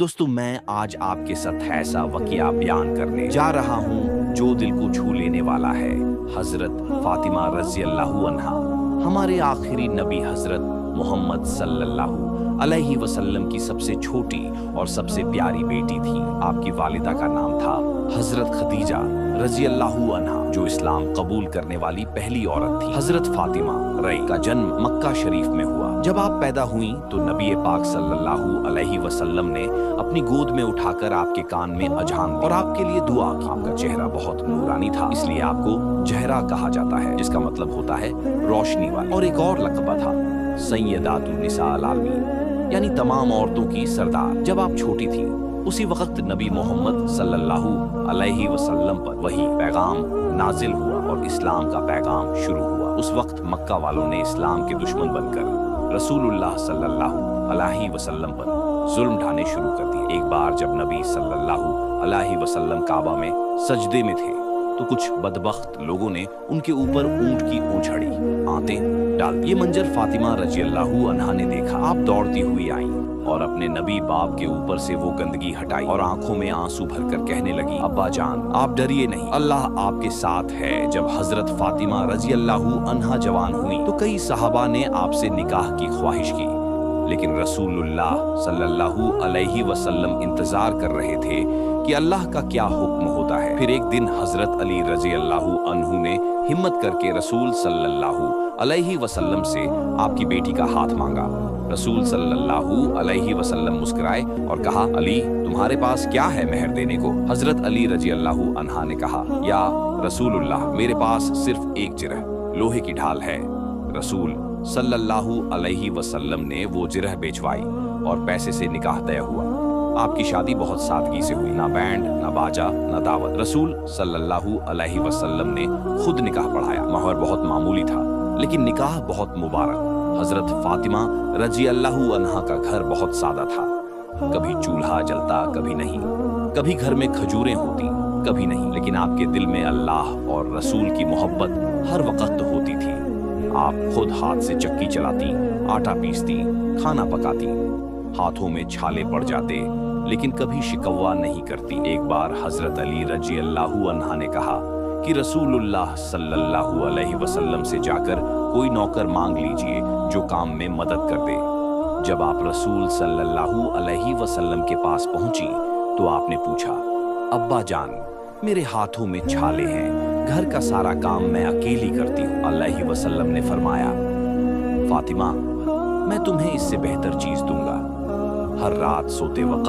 दोस्तों, मैं आज आपके साथ ऐसा वाकया बयान करने जा रहा हूँ जो दिल को छू लेने वाला है। हजरत फातिमा रजी अल्लाहु अन्हा, हमारे आखिरी नबी हजरत मोहम्मद सल्लल्लाहु अलैहि वसल्लम की सबसे छोटी और सबसे प्यारी बेटी थी। आपकी वालिदा का नाम था हजरत खदीजा रजी अल्लाहु अन्हा, जो इस्लाम कबूल करने वाली पहली औरत थी। हजरत फातिमा रई का जन्म मक्का शरीफ में हुआ। जब आप पैदा हुई तो नबी पाक सल्लल्लाहु अलैहि वसल्लम ने अपनी गोद में उठाकर आपके कान में अजान दी और आपके लिए दुआ की। आपका चेहरा बहुत नूरानी था, इसलिए आपको जहरा कहा जाता है, जिसका मतलब होता है रोशनी वाली। और एक और लक़ब था सैयदातुन निसाअल आलमीन, यानी तमाम औरतों की सरदार। जब आप छोटी थी उसी वक्त नबी मोहम्मद सल्लल्लाहु अलैहि वसल्लम पर वही पैगाम नाजिल हुआ और इस्लाम का पैगाम शुरू हुआ। उस वक्त मक्का वालों ने इस्लाम के दुश्मन बनकर रसूलुल्लाह सल्लल्लाहु अलैहि वसल्लम पर जुल्म ढाने शुरू कर दिए। एक बार जब नबी सल्लल्लाहु अलैहि वसल्लम काबा में सजदे में थे तो कुछ बदबख्त लोगों ने उनके ऊपर ऊंट की ऊंचड़ी आंतें डाल दी। ये मंजर फातिमा रजी अल्लाहु अन्हा ने देखा। आप दौड़ती हुई आईं और अपने नबी बाप के ऊपर से वो गंदगी हटाई और आंखों में आंसू भरकर कहने लगी, अब्बा जान, आप डरिए नहीं, अल्लाह आपके साथ है। जब हजरत फातिमा रजी अल्लाहु अन्हा जवान हुई तो कई सहाबा ने आपसे निकाह की ख्वाहिश की, लेकिन रसूलुल्लाह सल्लल्लाहु अलैहि वसल्लम इंतजार कर रहे थे कि अल्लाह का क्या हुक्म होता है। फिर एक दिन हजरत अली रजी अल्लाहु अन्हु ने हिम्मत करके रसूल सल्लल्लाहु अलैहि वसल्लम से आपकी बेटी का हाथ मांगा। रसूल सल्लल्लाहु अलैहि वसल्लम मुस्कुराए और कहा, अली, तुम्हारे पास क्या है मेहर देने को? हजरत अली रजी अल्लाहु अन्हा ने कहा, या रसूलुल्लाह, मेरे पास सिर्फ एक जिरह लोहे की ढाल है। रसूल सल्लल्लाहु अलैहि वसल्लम ने वो जिरह बेचवाई और पैसे से निकाह तय हुआ। आपकी शादी बहुत सादगी से हुई, ना बैंड, ना बाजा, ना दावत। रसूल सल्लल्लाहु अलैहि वसल्लम ने खुद निकाह पढ़ाया। महर बहुत मामूली था, लेकिन निकाह बहुत मुबारक। हजरत फातिमा रजी अल्लाहु अन्हा का घर बहुत सादा था। कभी चूल्हा जलता, कभी नहीं, कभी घर में खजूरें होती, कभी नहीं, लेकिन आपके दिल में अल्लाह और रसूल की मोहब्बत हर वक्त होती थी। आप खुद हाथ से चक्की चलाती, आटा पीसती, खाना पकाती, हाथों में छाले पड़ जाते, लेकिन कभी शिकवा नहीं करती। एक बार हजरत अली रजी अल्लाहु अन्हा ने कहा कि रसूलुल्लाह सल्लल्लाहु अलैहि वसल्लम से जाकर कोई नौकर मांग लीजिए जो काम में मदद कर दे। जब आप रसूल सल्लल्लाहु अलैहि वसल्लम के पास पहुंची तो आपने पूछा, अब्बा जान, मेरे हाथों में छाले हैं, घर का सारा काम मैं अकेली करती हूँ। अलैहि वसल्लम ने फरमाया, फातिमा, मैं तुम्हें इससे बेहतर चीज दूंगा। हर रात सोते वक्त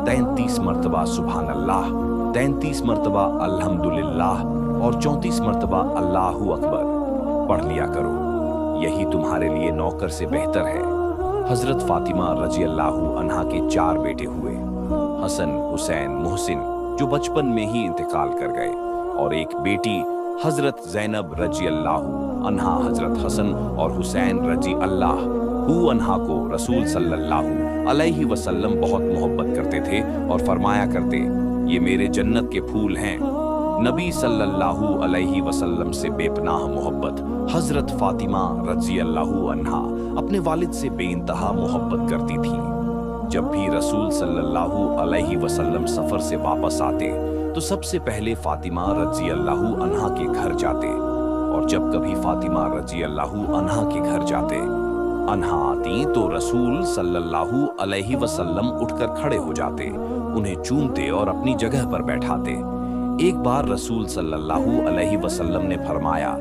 33 मरतबा सुभान अल्लाह, 33 मरतबा अल्हम्दुलिल्लाह और 34 मरतबा अल्लाहु अकबर पढ़ लिया करो। यही तुम्हारे लिए नौकर से बेहतर है। हजरत फातिमा रजी अल्लाहु अन्हा के 4 बेटे हुए, हसन, हुसैन, मोहसिन, जो बचपन में ही इंतकाल कर गए, और एक बेटी हजरत ज़ैनब रजी अल्लाहु अन्हा। हजरत हसन और हुसैन रजी अल्लाहु अन्हा को रसूल सल्लल्लाहु अलैहि वसल्लम बहुत मोहब्बत करते थे और फरमाया करते, ये मेरे जन्नत के फूल हैं। नबी सल्लल्लाहु अलैहि वसल्लम से बेपनाह मोहब्बत हजरत फातिमा रजी अल्लाहु अन्हा अपने वालिद से बेइंतहा मोहब्बत करती थी। जब भी रसूल सल्लल्लाहु अलैहि वसल्लम सफर से वापस आते तो सबसे पहले फातिमा रजी अल्लाहु अन्हा के घर जाते, और जब कभी फातिमा रजी अल्लाहु अन्हा के घर जाते, अन्हा आती तो रसूल सल्लल्लाहु अलैहि वसल्लम उठकर खड़े हो जाते, उन्हें चूमते और अपनी जगह पर बैठाते। एक बार रसूल सल्लल्लाहु अलैहि वसल्लम ने फरमाया,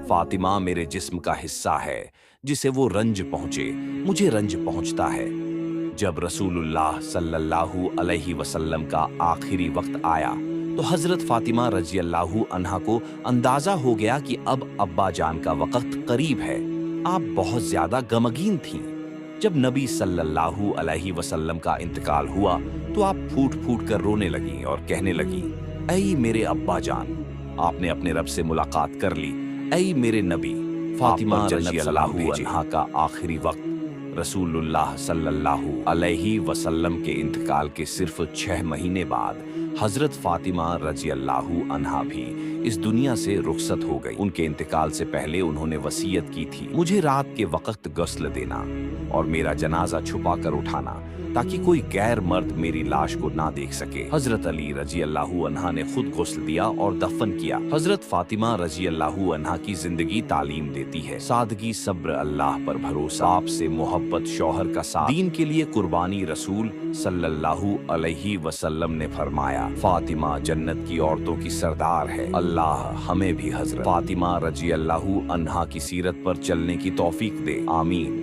फातिमा मेरे जिस्म का हिस्सा है, जिसे वो रंज पहुंचे मुझे रंज पहुंचता है। जब रसूलुल्लाह सल्लल्लाहु अलैहि वसल्लम का आखिरी वक्त आया तो हजरत फातिमा रजी अल्लाहु अन्हा को अंदाजा हो गया कि अब अब्बा जान का वक्त करीब है। आप बहुत ज्यादा गमगीन थीं। जब नबी सल्लल्लाहु अलैहि वसल्लम का इंतकाल हुआ तो आप फूट फूट कर रोने लगी और कहने लगी, ऐ मेरे अब्बा जान, आपने अपने रब से मुलाकात कर ली। ऐ मेरे नबी। फातिमा रजी अल्लाहु अन्हा का आखिरी वक्त रसूलुल्लाह सल्लल्लाहु अलैहि वसल्लम के इंतकाल के सिर्फ 6 महीने बाद हजरत फातिमा रजी अल्लाहु अन्हा भी इस दुनिया से रुखसत हो गई। उनके इंतकाल से पहले उन्होंने वसीयत की थी, मुझे रात के वक्त गस्ल देना और मेरा जनाजा छुपा कर उठाना ताकि कोई गैर मर्द मेरी लाश को ना देख सके। हजरत अली रजी अल्लाहु अन्हा ने खुद गुस्ल दिया और दफन किया। हजरत फातिमा रजी अल्लाहु अन्हा की जिंदगी तालीम देती है, सादगी, सब्र, अल्लाह पर भरोसा, आपसे मोहब्बत, शौहर का साथ, दीन के लिए कुर्बानी। रसूल सल्लल्लाहु अलैहि वसल्लम ने फरमाया, फातिमा जन्नत की औरतों की सरदार है। अल्लाह हमें भी हजरत फातिमा रजी अल्लाहु अन्हा की सीरत पर चलने की तौफीक दे, आमीन।